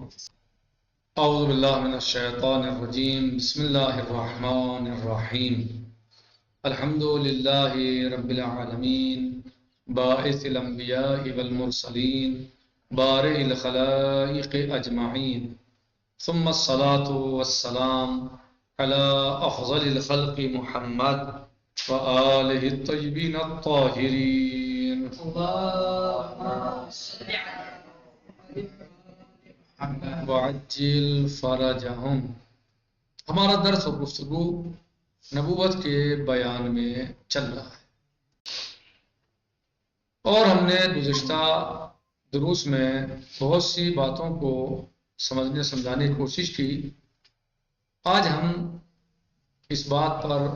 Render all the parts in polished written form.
اعوذ باللہ من الشیطان الرجیم بسم اللہ الرحمن الرحیم الحمد للہ رب العالمین باعث الانبیاء والمرسلین بارئ الخلائق اجمعین ثم الصلاة والسلام على افضل الخلق محمد وآلہ الطیبین الطاہرین اللهم صل على وعجل فرجہم۔ ہمارا درس اور گفتگو نبوت کے بیان میں چل رہا ہے، اور ہم نے گزشتہ دروس میں بہت سی باتوں کو سمجھانے کی کوشش کی۔ آج ہم اس بات پر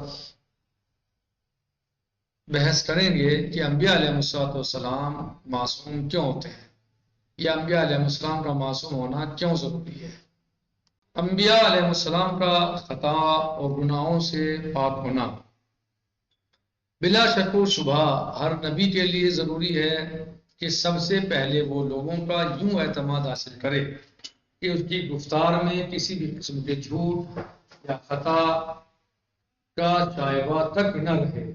بحث کریں گے کہ انبیاء علیہ السلام معصوم کیوں ہوتے ہیں، یا انبیاء علیہ السلام کا معصوم ہونا کیوں ضروری ہے۔ انبیاء علیہ السلام کا خطا اور گناہوں سے پاک ہونا بلا شک و شبہ ہر نبی کے لیے ضروری ہے کہ سب سے پہلے وہ لوگوں کا یوں اعتماد حاصل کرے کہ اس کی گفتار میں کسی بھی قسم کے جھوٹ یا خطا کا شائبہ تک نہ رہے،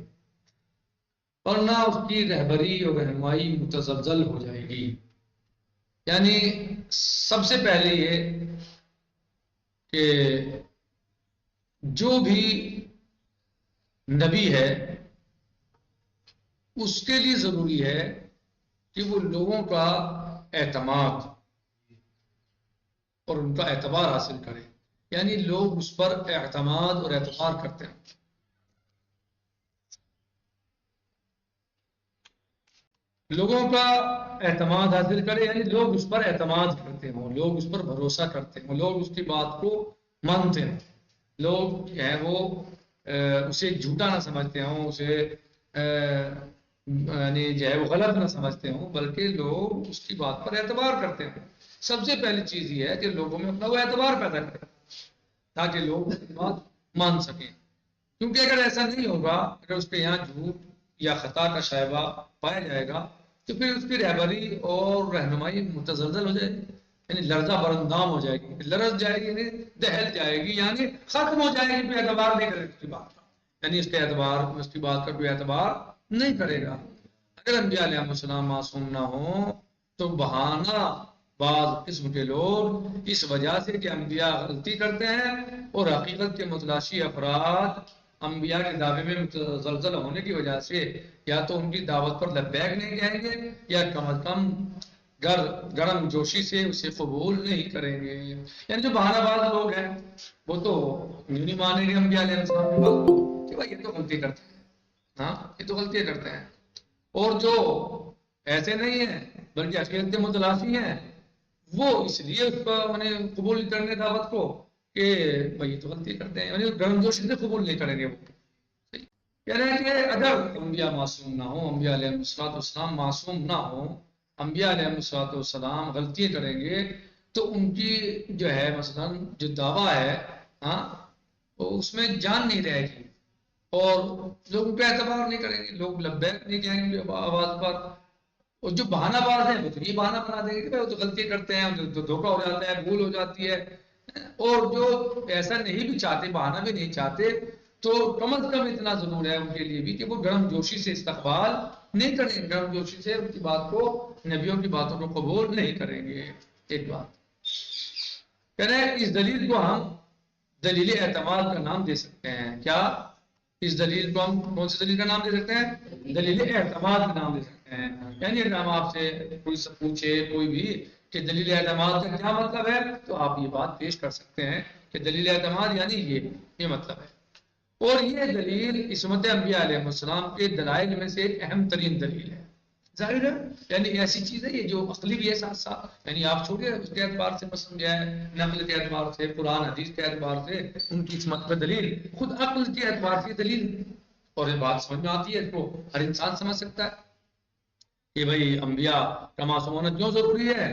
ورنہ اس کی رہبری اور رہنمائی متزلزل ہو جائے گی۔ یعنی سب سے پہلے یہ کہ جو بھی نبی ہے اس کے لیے ضروری ہے کہ وہ لوگوں کا اعتماد اور ان کا اعتبار حاصل کرے، یعنی لوگ اس پر اعتماد اور اعتبار کرتے ہیں۔ لوگوں کا اعتماد حاصل کرے یعنی لوگ اس پر اعتماد کرتے ہوں، لوگ اس پر بھروسہ کرتے ہوں، لوگ اس کی بات کو مانتے ہوں، لوگ جو ہے وہ اسے جھوٹا نہ سمجھتے ہوں، اسے یعنی جو ہے وہ غلط نہ سمجھتے ہوں، بلکہ لوگ اس کی بات پر اعتبار کرتے ہوں۔ سب سے پہلی چیز یہ ہے کہ لوگوں میں اپنا وہ اعتبار پیدا کریں تاکہ لوگ اس کی بات مان سکیں، کیونکہ اگر ایسا نہیں ہوگا، اگر اس کے یہاں جھوٹ یا خطا کا شائبہ پایا جائے گا تو پھر اس کی رہبری اور رہنمائی متزلزل ہو جائے گی، یعنی لرزہ برندام ہو جائے گی، لرز جائے گی، یعنی دہل جائے گی، یعنی ختم ہو جائے گی، کوئی اعتبار نہیں کرے گا اس کی بات کا، یعنی اس کی بات کا کوئی اعتبار نہیں کرے گا۔ اگر انبیاء علیہ السلام معصوم نہ ہوں تو بہانہ بعض قسم کے لوگ اس وجہ سے کہ انبیاء غلطی کرتے ہیں اور حقیقت کے متلاشی افراد انبیاء کے دعوے میں متزلزل ہونے کی وجہ سے یا تو ان کی دعوت پر لبیک نہیں کہیں گے یا کم از کم گرم جوشی سے اسے قبول نہیں کریں گے۔ یعنی جو بہانہ باز لوگ ہیں وہ تو یوں نہیں مانیں گے انبیاء علیہ السلام کی بات کو کہ بھائی یہ تو غلطی کرتے ہیں، ہاں یہ تو غلطیاں کرتے ہیں، اور جو ایسے نہیں ہیں بلکہ حقیقت کے متلاشی ہیں وہ اس لیے اس کو انہیں قبول نہیں کرنے دعوت کو کہ بھائی یہ تو غلطی کرتے ہیں، یعنی گرم جوشی سے قبول نہیں کریں گے وہ۔ یعنی کہ اگر انبیاء معصوم نہ ہوں، انبیاء علیہ السلام معصوم نہ ہوں، انبیاء علیہ السلام غلطیاں کریں گے تو ان کی جو ہے مثلا جو دعویٰ ہے ہاں اس میں جان نہیں رہے گی اور لوگ ان پہ اعتبار نہیں کریں گے، لوگ لبیک نہیں کہیں گے آواز پر، اور جو بہانہ باز ہیں وہ تو یہ بہانہ بنا دیں گے کہ وہ تو غلطی کرتے ہیں، تو دھوکہ ہو جاتا ہے، بھول ہو جاتی ہے، اور جو ایسا نہیں بھی چاہتے، بہانہ بھی نہیں چاہتے، تو کم از کم اتنا ضرور ہے ان کے لیے بھی کہ وہ گرم جوشی سے استقبال نہیں کریں گے، گرم جوشی سے ان کی بات کو، نبیوں کی باتوں کو قبول نہیں کریں گے۔ ایک بات کہنا ہے اس دلیل کو ہم دلیل اعتماد کا نام دے سکتے ہیں۔ کیا اس دلیل کو ہم کون سی دلیل کا نام دے سکتے ہیں؟ دلیل اعتماد کا نام دے سکتے ہیں۔ یعنی اگر ہم آپ سے کوئی پوچھے کوئی بھی کہ دلیل اعتماد کا کیا مطلب ہے تو آپ یہ بات پیش کر سکتے ہیں کہ دلیل اعتماد یعنی یہ مطلب ہے، اور یہ دلیل عصمت انبیاء علیہ السلام کے دلائل میں سے ایک اہم ترین دلیل ہے۔ ظاہر ہے یعنی ایسی چیز ہے یہ جو عقلی بھی ہے ساتھ ساتھ، یعنی آپ چھوڑے اس کے اعتبار سے مثلا جو ہے نقل کے اعتبار سے، قرآن حدیث کے اعتبار سے ان کی عصمت پر دلیل، خود عقل کے اعتبار سے دلیل، اور یہ بات سمجھ میں آتی ہے، اس کو ہر انسان سمجھ سکتا ہے کہ بھئی انبیاء کا معصوم ہونا کیوں ضروری ہے،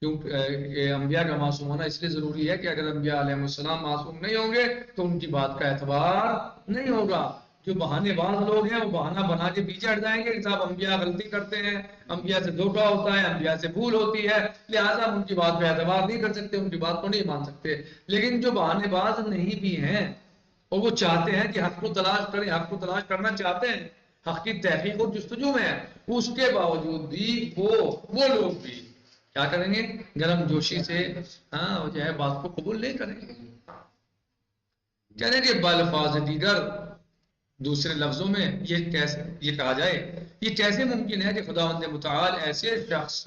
کیونکہ انبیاء کا معصوم ہونا اس لیے ضروری ہے کہ اگر انبیاء علیہ السلام معصوم نہیں ہوں گے تو ان کی بات کا اعتبار نہیں ہوگا، جو بہانے باز لوگ ہیں وہ بہانہ بنا کے پیچھے ہٹ جائیں گے کہ صاحب انبیاء غلطی کرتے ہیں، انبیاء سے دھوکا ہوتا ہے، انبیاء سے بھول ہوتی ہے، لہٰذا ہم ان کی بات پہ اعتبار نہیں کر سکتے، ان کی بات کو نہیں مان سکتے۔ لیکن جو بہانے باز نہیں بھی ہیں اور وہ چاہتے ہیں کہ حق کو تلاش کریں، حق کو تلاش کرنا چاہتے ہیں، حق کی تحقیق و جستجو میں ہیں، اس کے باوجود بھی وہ لوگ بھی کیا کریں گے؟ گرم جوشی سے جو ہے بات کو قبول نہیں کریں گے۔ کہنے کہ بالفاظ دیگر، دوسرے لفظوں میں یہ کہا جائے، یہ کیسے ممکن ہے کہ خداوند متعال ایسے شخص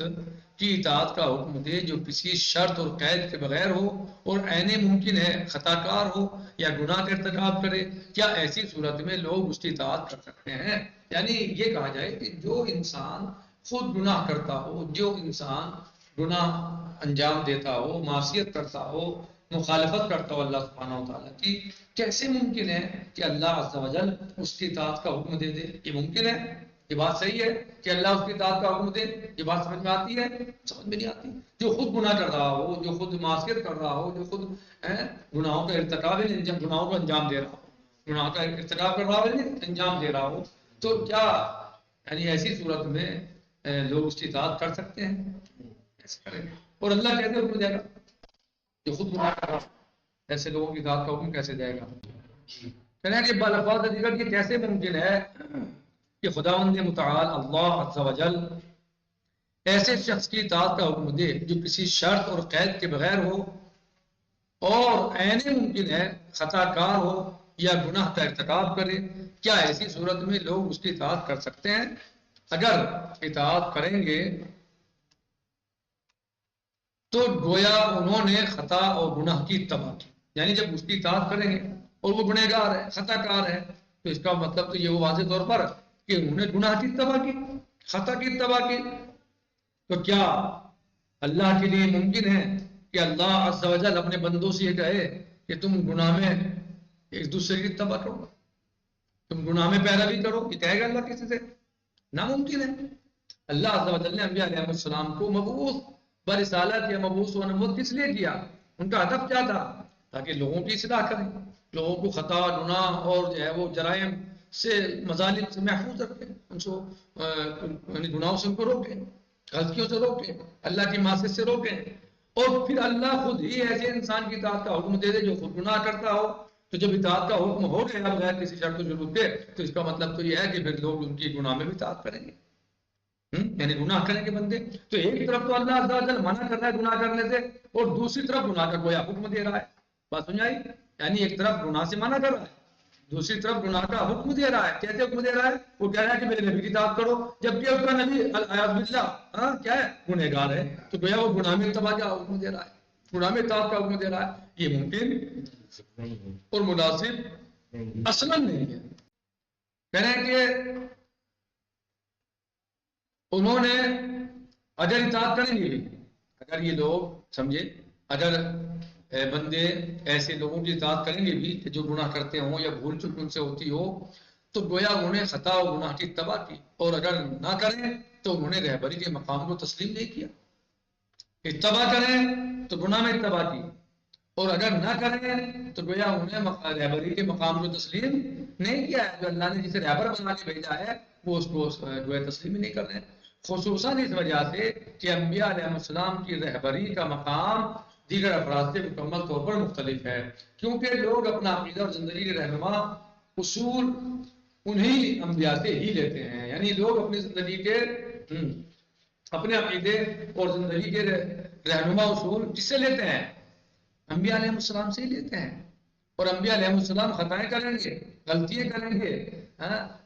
کی اطاعت کا حکم دے جو کسی شرط اور قید کے بغیر ہو اور عین ممکن ہے خطا کار ہو یا گناہ کا ارتکاب کرے؟ کیا ایسی صورت میں لوگ اس کی اطاعت کر سکتے ہیں؟ یعنی یہ کہا جائے کہ جو انسان خود گناہ کرتا ہو، جو انسان گناہ انجام دیتا ہو، معصیت کرتا ہو، مخالفت کرتا ہو اللہ سبحانہ و تعالیٰ کی، کیسے ممکن ہے کہ اللہ عز و جل اس کی اطاعت کا حکم دے دے؟ یہ ممکن ہے؟ یہ بات صحیح ہے کہ اللہ اس کی اطاعت کا حکم دے؟ یہ بات سمجھ میں آتی ہے؟ سمجھ میں نہیں آتی۔ جو خود گناہ کر رہا ہو، جو خود معصیت کر رہا ہو، جو خود گناہوں کا ارتکاب گناہوں کا انجام دے رہا ہو، گناہ کا ارتکاب کر رہا ہو، انجام دے رہا ہو، تو کیا یعنی ایسی صورت میں لوگ اس کی اطاعت کر سکتے ہیں؟ ایسے کریں گے اور اللہ کیسے حکم دے گا؟ جو خود گناہ کر رہا ایسے لوگوں کی اطاعت کا حکم کیسے دے گا؟ کہنا ہے کہ بالفاظ دیگر یہ کیسے ممکن ہے کہ خداوند متعال اللہ عز و جل ایسے شخص کی اطاعت کا حکم دے جو کسی شرط اور قید کے بغیر ہو اور عین ممکن ہے خطا کار ہو یا گناہ کا ارتکاب کرے؟ کیا ایسی صورت میں لوگ اس کی اطاعت کر سکتے ہیں؟ اگر اطاعت کریں گے تو گویا انہوں نے خطا اور گناہ کی اتباع کی، یعنی جب اس کی اطاعت کریں گے اور وہ گنہگار ہے، خطا کار ہے، تو اس کا مطلب تو یہ وہ واضح طور پر کہ انہوں نے گناہ کی اتباع کی، خطا کی اتباع کی۔ تو کیا اللہ کے لیے ممکن ہے کہ اللہ عز و جل اپنے بندوں سے یہ کہے کہ تم گناہ میں ایک دوسرے کی اتباع کرو، تم گناہ میں پیروی کرو؟ یہ کہے گا اللہ کسی سے؟ ناممکن ہے۔ اللہ عز و جل نے انبیاء علیہ السلام کو مبعوث برسالت یا مبعوث و نبوت کس لیے کیا؟ ان کا ہدف کیا تھا؟ تاکہ لوگوں کی اصلاح کریں، لوگوں کو خطا، گناہ اور جو ہے وہ جرائم سے، مظالم سے محفوظ رکھیں، ان کو گناہوں سے ان کو روکیں، غلطیوں سے روکیں، اللہ کی معصیت سے روکیں۔ اور پھر اللہ خود ہی ایسے انسان کی اطاعت کا حکم دے دے جو خود گناہ کرتا ہو، تو جب اطاعت کا حکم ہو گیا بغیر کسی شرط و شروط کے، تو اس کا مطلب تو یہ ہے کہ پھر لوگ ان کی گناہ میں بھی اطاعت کریں گے، یعنی گناہ کریں گے بندے۔ تو ایک طرف تو اللہ عز و جل منع کر رہا ہے گناہ کرنے سے، اور دوسری طرف گناہ کا گویا حکم دے رہا ہے۔ بات سمجھ آئی؟ یعنی ایک طرف گناہ سے منع کر رہا ہے، دوسری طرف گناہ کا حکم دے رہا ہے۔ کیسے حکم دے رہا ہے؟ وہ کہہ رہا ہے کہ میرے نبی کی اطاعت کرو، جبکہ اس کا نبی الیاذ باللہ کیا ہے؟ گنہگار ہے۔ تو گویا وہ گناہ میں اتباع کا حکم دے رہا ہے، گناہ میں اطاعت کا حکم دے رہا ہے۔ یہ ممکن اور مناسب اصلاً نہیں ہے۔ کہہ رہے ہیں کہ انہوں نے اگر اطاعت کریں گے بھی، اگر یہ لوگ سمجھے، اگر بندے ایسے لوگوں کی اطاعت کریں گے بھی کہ جو گناہ کرتے ہوں یا بھول چک ان سے ہوتی ہو، تو گویا انہوں نے خطا و گناہ کی اتباع کی، اور اگر نہ کریں تو انہوں نے رہبری کے مقام کو تسلیم نہیں کیا۔ اتباع کریں تو گناہ میں اتباع کی، اور اگر نہ کریں تو گویا انہوں نے رہبری کے مقام کو تسلیم نہیں کیا ہے۔ جو اللہ نے جسے رہبر بنا کے بھیجا ہے وہ اس کو گویا تسلیم ہی نہیں کر رہے ہیں، خصوصاً اس وجہ سے کہ انبیاء علیہ السلام کی رہبری کا مقام دیگر افراد سے مکمل طور پر مختلف ہے، کیونکہ لوگ اپنا عقیدہ اور زندگی کے رہنما اصول انہی انبیاء سے ہی لیتے ہیں۔ یعنی لوگ اپنی زندگی کے اپنے عقیدے اور زندگی کے رہنما اصول کس سے لیتے ہیں؟ انبیاء علیہ السلام سے ہی لیتے ہیں۔ اور انبیاء علیہ السلام خطائیں کریں گے، غلطیاں کریں گے،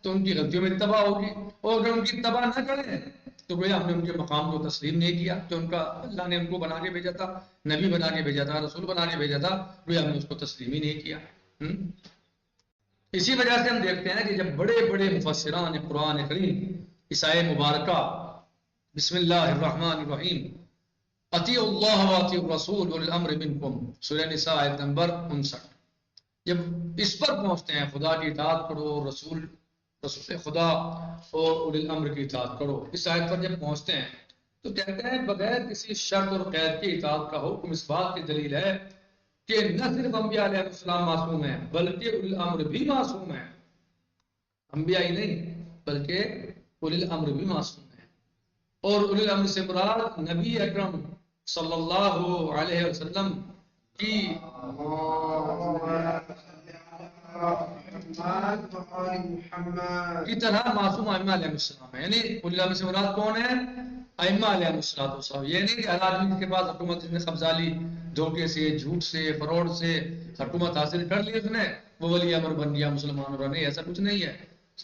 تو ان کی غلطیوں میں اتباع ہوگی، اور اگر ان کی اتباع نہ کریں تو گویا ہم نے ان کے مقام کو تسلیم نہیں کیا جو ان کا اللہ نے ان کو بنا کے بھیجا تھا، نبی بنا کے بھیجا تھا، رسول بنا کے بھیجا تھا، گویا ہم نے اس کو تسلیم ہی نہیں کیا۔ اسی وجہ سے ہم دیکھتے ہیں کہ جب بڑے بڑے مفسران قرآن کریم اس آیت مبارکہ بسم اللہ الرحمن الرحیم اطیعوا اللہ واطیعوا الرسول واولی الامر منکم، سورہ نساء آیت نمبر 59، جب اس پر پہنچتے ہیں خدا کی اطاعت کرو، رسول خدا اور اولی الامر کی اطاعت کرو، اس آیت پر جب پہنچتے ہیں تو کہتے ہیں بغیر کسی شرط اور قید کی اطاعت کا حکم اس بات کی دلیل ہے کہ نہ صرف انبیاء علیہ السلام معصوم ہیں بلکہ اولی الامر بھی معصوم ہیں۔ انبیاء ہی نہیں بلکہ اولی الامر بھی معصوم ہیں. اور اولی الامر سے مراد نبی اکرم صلی اللہ علیہ وسلم کی طرح معصوم ائمہ علیہ السلام ہے. یعنی اولی الامر سے مراد کون ہے؟ ائمہ علیہ السلام. یہ نہیں کہ ہر آدمی کے پاس حکومت نے قبضہ لی، دھوکے سے، جھوٹ سے، فراڈ سے حکومت حاصل کر لی اس نے، وہ ولی امر بن گیا مسلمان. اور نہیں، ایسا کچھ نہیں ہے.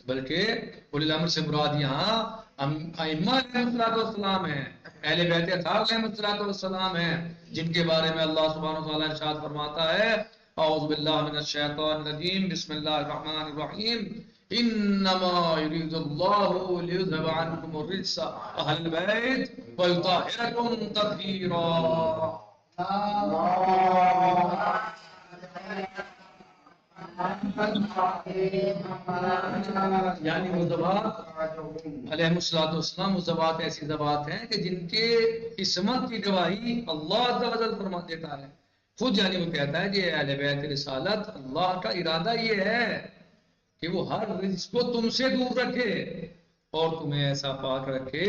بلکہ اولی الامر سے مراد یہاں ائمہ علیہ السلام ہیں، اہل بیت اطہار علیہ السلام ہیں، جن کے بارے میں اللہ سبحانہ وتعالی ارشاد فرماتا ہے اعوذ باللہ من الشیطان الرجیم بسم اللہ الرحمن الرحیم انما یرید اللہ لیذهب عنکم الرجس اہل البیت ویطہرکم تطہیرا. یعنی وہ ذوات علیہ السلام وہ ذوات ایسی ذوات ہیں کہ جن کے عصمت کی گواہی اللہ عز و جل فرما دیتا ہے خود. یعنی وہ کہتا ہے کہ اہل بیت رسالت اللہ کا ارادہ یہ ہے کہ وہ ہر رزق کو تم سے دور رکھے اور تمہیں ایسا پاک رکھے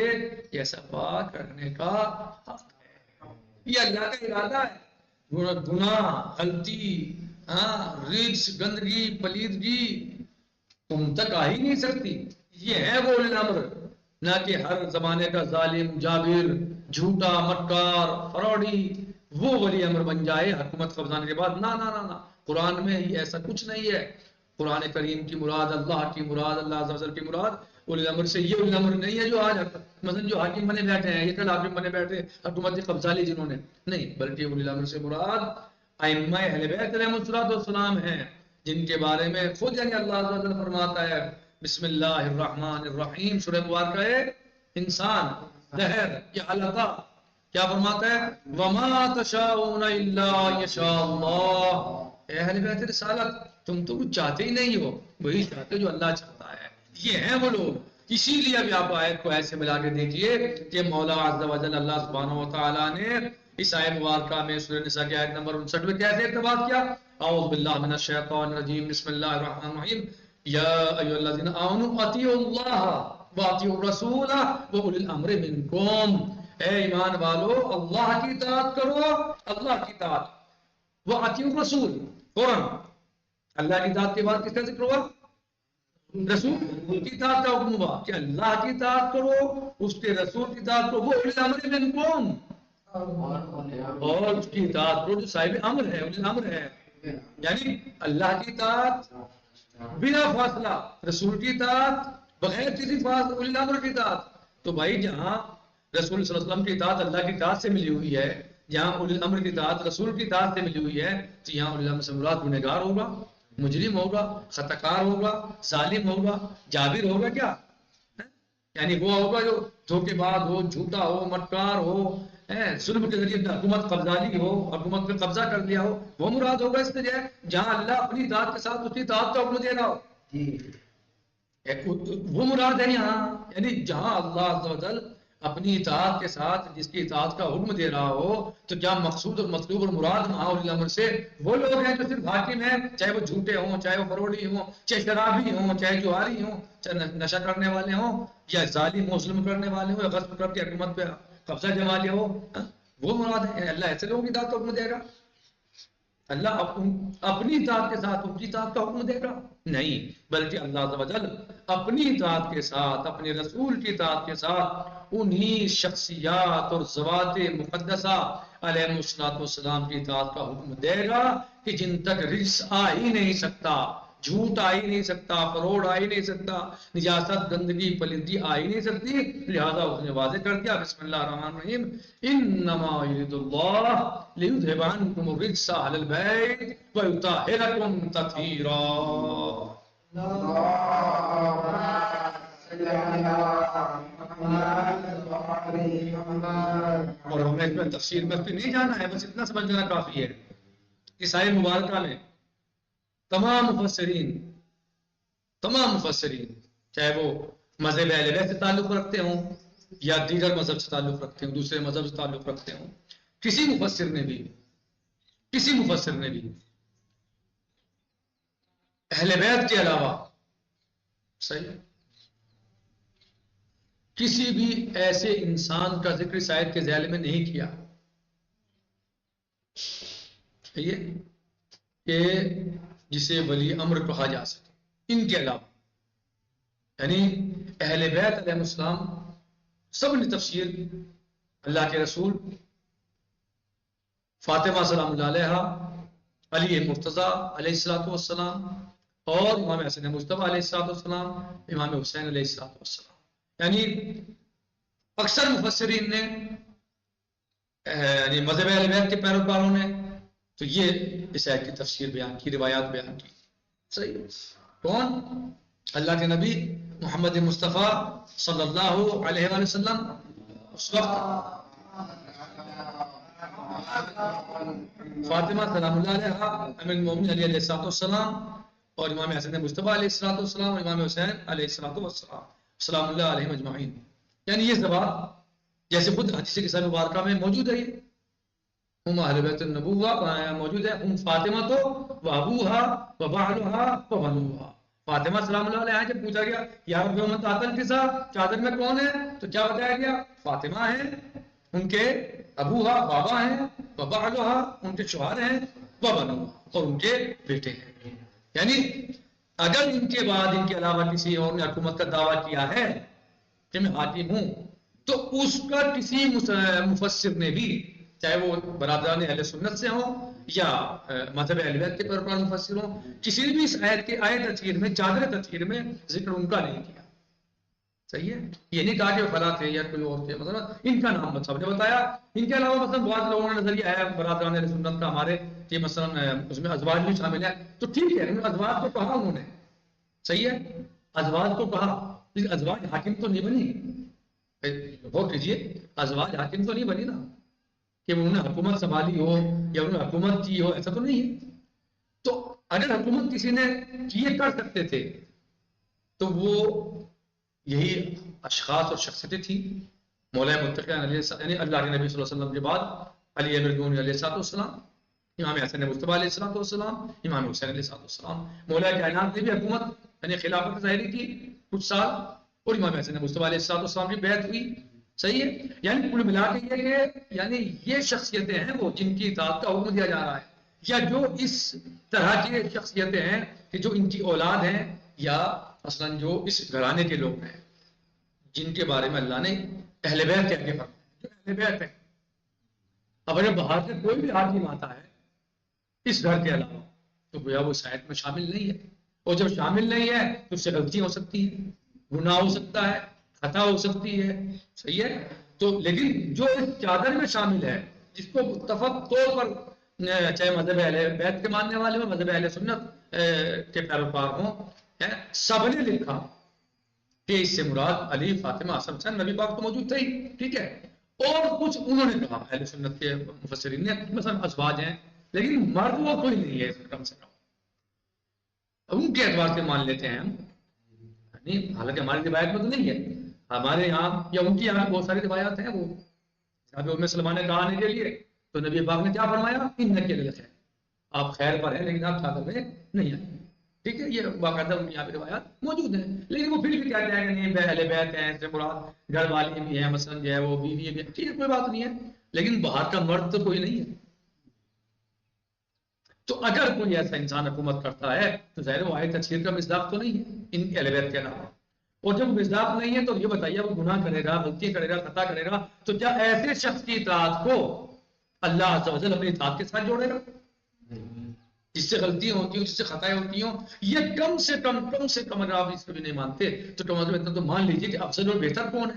جیسا پاک رکھنے کا حق ہے. یہ اللہ کا ارادہ ہے. گناہ، غلطی، رجس، گندگی، پلیدگی تم تک آ ہی نہیں سکتی. یہ ہے وہ اولی الامر، نہ کہ ہر زمانے کا ظالم، جابر، جھوٹا، مکار، فراڈی وہ ولی امر بن جائے حکومت قبضانے کے بعد. نہ نہ نہ، قرآن میں ایسا کچھ نہیں ہے. قرآن کریم کی مراد، اللہ کی مراد، اللہ عز و جل کی مراد اولی الامر سے یہ اولی الامر نہیں ہے جو آج مثلا جو حاکم بنے بیٹھے ہیں، یہ کل حاکم بنے بیٹھے حکومت کی قبضہ لی جنہوں نے، نہیں. بلکہ اولی الامر سے مراد ائمہ اہل بیت علیہ السلام ہیں، جن کے بارے میں خود یعنی اللہ عز و جل فرماتا ہے بسم اللہ الرحمن الرحیم. سورہ مبارکہ ہے انسان، دہر، یہ حلقہ کیا فرماتا ہے وما تشاءون الا یشاء اللہ. اے اہل بیت رسالت تم تو کچھ چاہتے ہی نہیں ہو، وہی چاہتے جو اللہ چاہتا ہے. یہ ہیں وہ لوگ. اسی لیے ابھی آپ آیت کو ایسے ملا کے دیکھیے کہ مولا عز و جل اللہ سبحانہ و تعالیٰ نے اس آیت مبارکہ میں سورہ نساء کی آیت نمبر 59 میں کیسے ارتباط کیا؟ اعوذ باللہ من الشیطان الرجیم بسم اللہ الرحمن الرحیم یا ایھا الذین آمنوا اطیعوا اللہ واطیعوا الرسول واولی الامر منکم. اے ایمان والو اللہ کی اطاعت کرو، اللہ کی اطاعت، واطیعوا الرسول. فوراً اللہ کی اطاعت کے بعد کس کا ذکر ہوا؟ رسول کی اطاعت کا حکم ہوا کہ اللہ کی اطاعت کرو، اس کے رسول کی اطاعت کرو، وہ اولی الامر منکم، اور اس کی اطاعت کرو جو صاحب امر ہے، اولی الامر ہے. یعنی اللہ کی اطاعت بلا فاصلہ، رسول کی اطاعت بغیر کسی فاصلہ، اولی الامر کی اطاعت. تو بھائی جہاں رسول صلی اللہ علیہ وسلم کی اطاعت اللہ کی اطاعت سے ملی ہوئی ہے، جہاں اولی الامر کی اطاعت رسول کی اطاعت سے ملی ہوئی ہے، تو یہاں اولی الامر سے مراد گنہگار ہوگا، مجرم ہوگا، خطاکار ہوگا، ظالم ہوگا، جابر ہوگا. کیا یعنی وہ ہوگا جو دھوکے باز ہو، جھوٹا ہو، مکار ہو، ظلم کے ذریعے حکومت قبضہ لی ہو، حکومت پہ قبضہ کر لیا ہو، وہ مراد ہوگا. اس لیے جہاں اللہ اپنی اطاعت کے ساتھ اس کی اطاعت کا حکم دے رہا ہو، وہ مراد ہے یہاں. یعنی جہاں اللہ عز و جل اپنی اطاعت کے ساتھ جس کی اطاعت کا حکم دے رہا ہو، تو کیا مقصود اور مطلوب اور مراد وہاں اولی الامر سے وہ لوگ ہیں جو صرف حاکم ہیں، چاہے وہ جھوٹے ہوں، چاہے وہ فروڈی ہوں، چاہے شرابی ہوں، چاہے جواری ہوں، چاہے نشہ کرنے والے ہوں، یا ظالم مسلم کرنے والے ہوں، یا غصب کر کے حکومت پہ قبضہ جما لیا ہو، وہ مراد ہے. اللہ ایسے لوگوں کی اطاعت کا حکم دے گا؟ اللہ اپنی اطاعت کے ساتھ ان کی اطاعت کا حکم دے گا؟ نہیں. بلکہ اللہ عز و جل اپنی اطاعت کے ساتھ، اپنے رسول کی اطاعت کے ساتھ انہی شخصیات اور ذوات مقدسہ علیہ السلام کی اطاعت کا حکم دے گا کہ جن تک رجس آ ہی نہیں سکتا، جھوٹ آ ہی نہیں سکتا، فروڈ آ ہی نہیں سکتا، نجاست، گندگی، پلیدگی آ ہی نہیں سکتی. لہذا اس نے واضح کر دیا بسم اللہ الرحمن الرحیم انما یرید اللہ لیذهب عنکم الرجس اہل البیت ویطہرکم تطہیرا. اور ہمیں اس میں تفسیر میں نہیں جانا ہے، بس اتنا سمجھ لینا کافی ہے. اس آیت مبارکہ میں تمام مفسرین چاہے وہ مذہب اہل بیت سے تعلق رکھتے ہوں یا دیگر مذہب سے تعلق رکھتے ہوں، دوسرے مذہب سے تعلق رکھتے ہوں، کسی مفسر نے بھی اہل بیت کے علاوہ صحیح. کسی بھی ایسے انسان کا ذکر اس آیت کے ذیل میں نہیں کیا کہ جسے ولی امر کہا جا سکے ان کے علاوہ. یعنی اہل بیت علیہ السلام سب نے تفسیر اللہ کے رسول، فاطمہ سلام اللہ علیہا، علی مرتضیٰ علیہ الصلوۃ والسلام، اور امام حسن مجتبیٰ علیہ الصلوۃ والسلام، امام حسین علیہ الصلوۃ والسلام. یعنی اکثر مفسرین نے یعنی مذہب اہل بیت کے پیروکاروں نے تو یہ اس آیت کی تفسیر بیان کی، روایات بیان کی. صحیح. کون؟ اللہ کے نبی محمد مصطفیٰ صلی اللہ علیہ وآلہ وسلم. اس وقت فاطمہ سلام اللہ علیہا، امیر المومنین علی علیہ الصلوۃ والسلام، اور امام حسن مجتبیٰ علیہ الصلوۃ والسلام، اور امام حسین علیہ الصلوۃ والسلام سلام اللہ علیہ اجمعین. یعنی یہ زبان جیسے خود حدیث کتاب مبارکہ میں موجود ہے، یہ ہم اہل بیت النبوہ موجود ہے، ہم فاطمہ تو وابوہا وبعلہا وبنوہا. فاطمہ سلام اللہ علیہ جب پوچھا گیا یا رب من تحت الکسا، چادر میں کون ہے، تو کیا بتایا گیا؟ فاطمہ ہیں، ان کے ابوہا بابا ہیں، وبعلہا ان کے شوہر ہیں، وبنوہا اور ان کے بیٹے ہیں. یعنی اگر ان کے بعد ان کے علاوہ کسی اور نے حکومت کا دعویٰ کیا ہے کہ میں حاکم ہوں، تو اس کا کسی مفسر نے بھی، چاہے وہ برادران اہل سنت سے ہوں یا مذہب اہل بیت کے پیروکار مفسر ہوں، کسی بھی اس آیت کے تفسیر میں، چادر تفسیر میں ذکر ان کا نہیں کیا. صحیح ہے. یہ نہیں کہا کہ وہ فلاں تھے یا کوئی اور تھے، مطلب ان کا نام سب نے بتایا. ان کے علاوہ مثلا بعض لوگوں نے نظریہ ہے برادران اہل سنت کا ہمارے کہ مثلا اس میں ازواج بھی شامل ہے، تو ٹھیک ہے، ازواج کو کہا انہوں نے. صحیح ہے. ازواج کو کہا، لیکن ازواج حاکم تو نہیں بنی. غور کیجیے، ازواج حاکم تو نہیں بنی نا کہ انہوں نے حکومت سنبھالی ہو یا انہوں نے حکومت کی ہو، ایسا تو نہیں ہے. تو اگر حکومت کسی نے کیے کر سکتے تھے تو وہ یہی اشخاص اور شخصیتیں تھیں. مولا متقین علیہ یعنی اللہ کے نبی صلی اللہ علیہ وسلم کے بعد علی امیر المومنین علیہ السلام، امام حسن مجتبیٰ علیہ السلام، امام حسین علیہ السلام. مولا کائنات نے بھی حکومت یعنی خلافت ظاہری کی کچھ سال، اور امام حسن مجتبیٰ علیہ السلام کی بیعت ہوئی. صحیح ہے. یعنی کل ملا کے یہ کہ یعنی یہ شخصیتیں ہیں وہ جن کی اطاعت کا حکم دیا جا رہا ہے، یا جو اس طرح کی شخصیتیں ہیں کہ جو ان کی اولاد ہیں یا مثلا جو اس گھرانے کے لوگ ہیں جن کے بارے میں اللہ نے اہل بیت کہہ کے فرمایا، جو اہل بیت ہے. اب اگر باہر سے کوئی بھی حاکم آتا ہے اس گھر کے علاوہ تو گویا وہ شاید میں شامل نہیں ہے، اور جب شامل نہیں ہے تو اس سے غلطی ہو سکتی ہے، گناہ ہو سکتا ہے، خطا ہو سکتی ہے. صحیح ہے. تو لیکن جو اس چادر میں شامل ہے، جس کو متفق طور پر چاہے مذہب اہل بیت کے ماننے والے ہوں، مذہب اہل سنت کے پیروکار ہوں، سب نے لکھا کہ اس سے مراد علی، فاطمہ، حسن، نبی پاک تو موجود تھے ہی، ٹھیک ہے. اور کچھ انہوں نے کہا اہل سنت کے مفسرین نے، مثلا ازواج ہیں، لیکن مرد وہ کوئی نہیں ہے کم سے کم. ان کے اعتبار سے مان لیتے ہیں ہم، حالانکہ ہماری روایت میں تو نہیں ہے. ہمارے یہاں یا ان کی یہاں بہت ساری روایات ہیں. وہ ابھی سلمان نے کہا آنے کے لیے تو نبی پاک نے کیا فرمایا؟ انک للخیر، آپ خیر پر ہیں لیکن آپ چادر میں نہیں آئے. ٹھیک ہے. یہ باقاعدہ یہاں پہ روایات موجود ہیں، لیکن وہ پھر بھی کہتے ہیں کہ نہیں اہل بیت ہیں، اس سے مراد گھر والی بھی ہیں، مثلا جو ہے وہ بیوی بھی ہے. ٹھیک ہے، کوئی بات نہیں ہے، لیکن باہر کا مرد تو کوئی نہیں ہے. تو اگر کوئی ایسا انسان حکومت کرتا ہے تو ظاہر وہ آیت تفسیر کا مصداق تو نہیں ہے ان کے اہل بیت کے علاوہ. اور جب مصداق نہیں ہے تو یہ بتائیے وہ گناہ کرے گا، غلطی کرے گا، خطا کرے گا، تو کیا ایسے شخص کی اطاعت کو اللہ عز و جل اپنی اطاعت کے ساتھ جوڑے گا؟ جس سے غلطیاں ہوتی ہوں، جس سے خطائیں ہوتی ہوں، یہ کم سے کم اگر آپ اس کو بھی نہیں مانتے تو کم از کم اتنا تو مان لیجیے کہ افضل اور بہتر کون ہے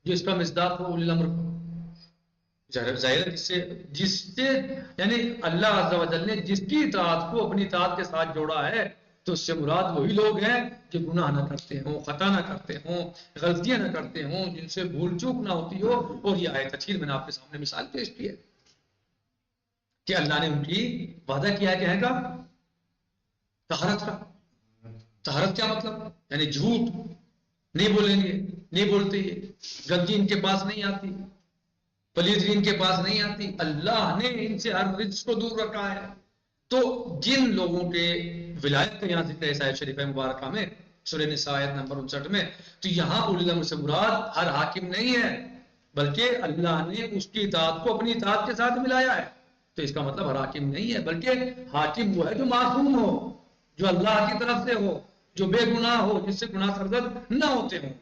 جو اس کا مصداق ہو، اولی الامر کو. ظاہر ہے جس سے یعنی اللہ عز و جل نے جس کی اطاعت کو اپنی اطاعت کے ساتھ جوڑا ہے تو اس سے مراد وہی لوگ ہیں جو گناہ نہ کرتے ہوں، خطا نہ کرتے ہوں، غلطیاں نہ کرتے ہوں، جن سے بھول چوک نہ ہوتی ہو. اور یہ آیت تفسیر میں نے آپ کے سامنے مثال پیش کی ہے کہ اللہ نے ان کی وعدہ کیا ہے کہ طہارت کا. طہارت کیا مطلب؟ یعنی جھوٹ نہیں بولیں گے، نہیں بولتے، یہ گندگی ان کے پاس نہیں آتی، پلیدگی ان کے پاس نہیں آتی. اللہ نے ان سے ہر رجس کو دور رکھا ہے. تو جن لوگوں کے ولایت کا یہاں ذکر ہے آیت شریفہ مبارکہ میں سورہ نساء آیت نمبر 59 میں. تو یہاں اولی الامر سے مراد ہر حاکم نہیں ہے، بلکہ اللہ نے اس کی اطاعت کو اپنی اطاعت کے ساتھ ملایا ہے. تو اس کا مطلب ہر حاکم نہیں ہے، بلکہ حاکم وہ ہے جو معصوم ہو، جو اللہ کی طرف سے ہو، جو بے گناہ ہو، جس سے گناہ سرزد نہ ہوتے ہوں.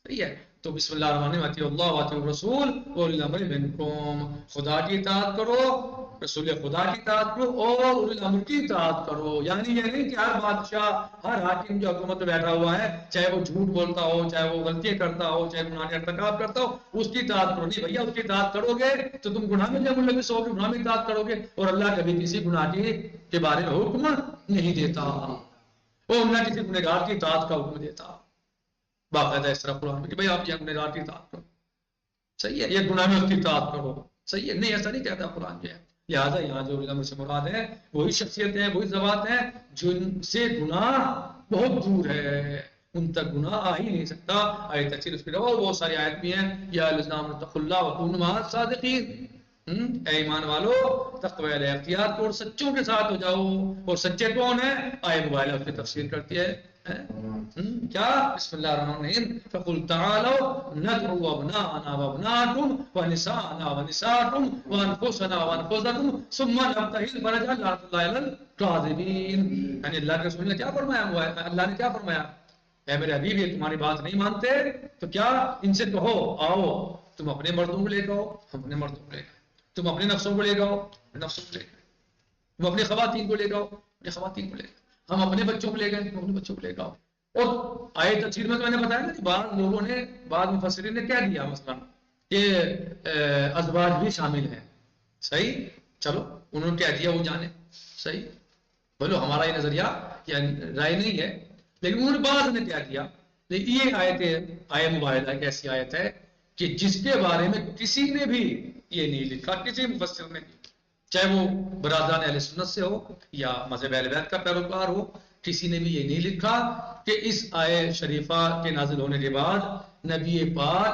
صحیح ہے. تو بسم اللہ الرحمن الرحیم، اطیعوا اللہ واطیعوا الرسول واولی الامر منکم، خدا کی اطاعت کرو، رسول خدا کی اطاعت کرو اور اولی الامر کی اطاعت کرو. یعنی یہ نہیں کہ ہر بادشاہ، ہر حاکم جو حکومت میں بیٹھا ہوا ہے، چاہے وہ جھوٹ بولتا ہو، چاہے وہ غلطیاں کرتا ہو، چاہے گناہ کا ارتکاب کرتا ہو، اس کی اطاعت کرو. نہیں بھیا، اس کی اطاعت کرو گے تو تم گناہ میں جب ملوث ہوگے، گناہ میں اطاعت کرو گے. اور اللہ کبھی کسی گناہ کے بارے میں حکم نہیں دیتا، اور نہ کسی گنہگار کی اطاعت کا حکم دیتا. باقاعدہ اس طرح قرآن میں کہ بھائی آپ یہ گنہگار کی اطاعت کرو، صحیح ہے، یہ گناہ میں اس کی اطاعت کرو، صحیح ہے. نہیں، ایسا نہیں کہتا قرآن جو ہے. لہٰذا یہاں جو علم سے مراد ہے وہی شخصیت ہیں، وہی ذوات ہیں جن سے گناہ بہت دور ہے، ان تک گناہ آ ہی نہیں سکتا. آیت تفسیر اس کی اور بہت ساری آیت بھی ہیں. یا الذین آمنوا اتقوا اللہ وکونوا مع الصادقین، اے ایمان والو تقوی اختیار کرو اور سچوں کے ساتھ ہو جاؤ. اور سچے کون ہیں؟ آیت مبارکہ اس کی تفسیر کرتی ہے. کیا؟ بسم اللہ الرحمن الرحیم، فقل تعالوا ندعو ابناءنا وابناءکم ونساءنا ونساءکم وانفسنا وانفسکم ثم نبتہل فرجعل لعنۃ اللہ علی الکاذبین. یعنی اللہ کے رسول نے کیا فرمایا ہوا ہے؟ اللہ نے کیا فرمایا؟ اے میرے حبیب، یہ تمہاری بات نہیں مانتے تو کیا ان سے کہو آؤ تم اپنے مردوں کو لے کے آؤ، ہم اپنے مردوں کو لے کے آؤ، تم اپنے نفسوں کو لے کے آؤ، نفسوں کو لے کے آؤ، تم اپنی خواتین کو لے کے آؤ، اپنی خواتین کو لے کے آؤ، ہم اپنے بچوں کو لے گئے، تم اپنے بچوں کو لے کے آؤ. اور آیت تفسیر میں تو میں نے بتایا نا کہ بعض لوگوں نے، بعض مفسرین نے کہہ دیا مثلا کہ ازواج بھی شامل ہیں. صحیح، چلو انہوں نے کہہ دیا، وہ جانے. صحیح، بولو ہمارا یہ نظریہ یا رائے نہیں ہے، لیکن انہوں نے بعض نے کیا کیا. یہ آیت مبارکہ ایک ایسی آیت ہے کہ جس کے بارے میں کسی نے بھی یہ نہیں لکھا، کسی مفسر نے بھی، چاہے وہ برادران اہل سنت سے ہو یا مذہب اہل بیت کا پیروکار ہو، کسی نے بھی یہ نہیں لکھا کہ اس آیت شریفہ کے نازل ہونے کے بعد نبی پاک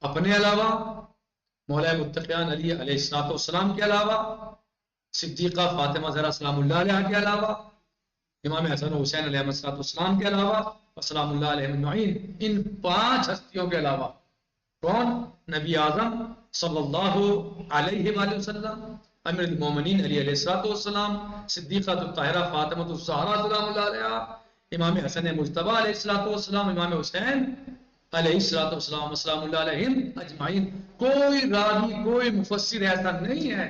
اپنے علاوہ، مولا متقیان علی علیہ السلام کے علاوہ، صدیقہ فاطمہ زہرا سلام اللہ علیہ کے علاوہ، امام حسن و حسین علیہ السلام کے علاوہ، سلام اللہ علیہ اجمعین، ان 5 ہستیوں کے علاوہ کون؟ نبی اعظم صلی اللہ علیہ وآلہ وسلم، امیر المومنین علی علیہ السلام، صدیقہ الطاہرہ فاطمہ الزہرا سلام اللہ علیہ، امام حسن مجتبی علیہ السلام، امام حسین علیہ السلام سلام اللہ علیہم اجمعین. کوئی راوی، کوئی مفسر ایسا نہیں ہے،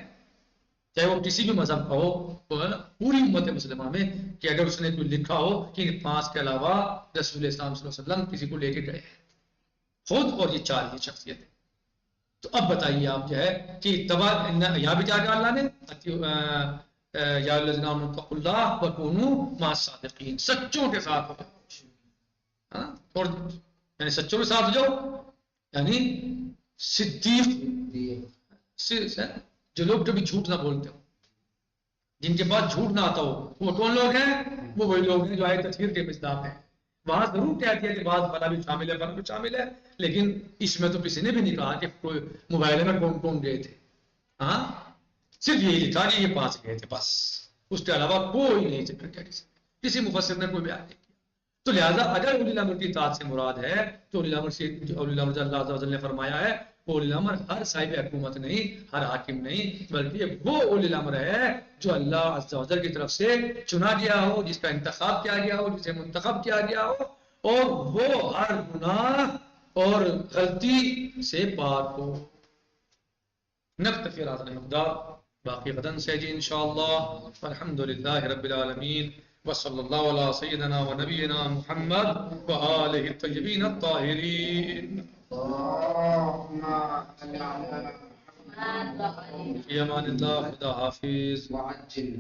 چاہے وہ کسی بھی مذہب کا ہو، پوری امت مسلمہ میں، کہ اگر اس نے کوئی لکھا ہو کہ ان 5 کے علاوہ رسول اسلام صلی اللہ علیہ وسلم کسی کو لے کے گئے خود، اور یہ 4 ہی شخصیتیں. تو اب بتائیے آپ جو ہے کہ یہاں بھی کیا کہا اللہ نے؟ یا الذین آمنوا اتقوا اللہ وکونوا مع الصادقین، سچوں کے ساتھ ہو جاؤ. اور یعنی سچوں کے ساتھ ہو جاؤ، یعنی صدیق، جو لوگ کبھی جھوٹ نہ بولتے ہو، جن کے پاس جھوٹ نہ آتا ہو، وہ کون لوگ ہیں؟ وہ وہی لوگ ہیں جو آیت تفسیر کے مصداق ہیں. وہاں ضرور کہہ دیا کہ بعض فلاں بھی شامل ہے، فلاں بھی شامل ہے، لیکن اس میں تو کسی نے بھی نہیں کہا کہ کوئی مباہلے میں کون کون گئے تھے. ہاں، صرف یہی لکھا کہ یہ 5 گئے تھے بس، اس کے علاوہ کوئی نہیں ذکر کیا کسی مفسر نے کوئی بیان نہیں کیا. تو لہٰذا اگر اولی الامر کی اطاعت سے مراد ہے تو اولی الامر سے، اولی الامر جو اللہ عز و جل نے فرمایا ہے، وہ اولی الامر ہر صاحب حکومت نہیں، ہر حاکم نہیں، بلکہ وہ اولی الامر ہے جو اللہ عز و جل کی طرف سے چنا گیا ہو، جس کا انتخاب کیا گیا ہو، جسے منتخب کیا گیا ہو، اور وہ ہر گناہ اور غلطی سے پاک ہو. نکتفی بہذا المقدار، باقی غدن سے جی انشاءاللہ. الحمدللہ رب العالمین، وصلی اللہ علی سیدنا و نبینا محمد وآلہ الطیبین الطاہرین. اللهم صل على محمد فی امان اللہ. خدا حافظ. وعجل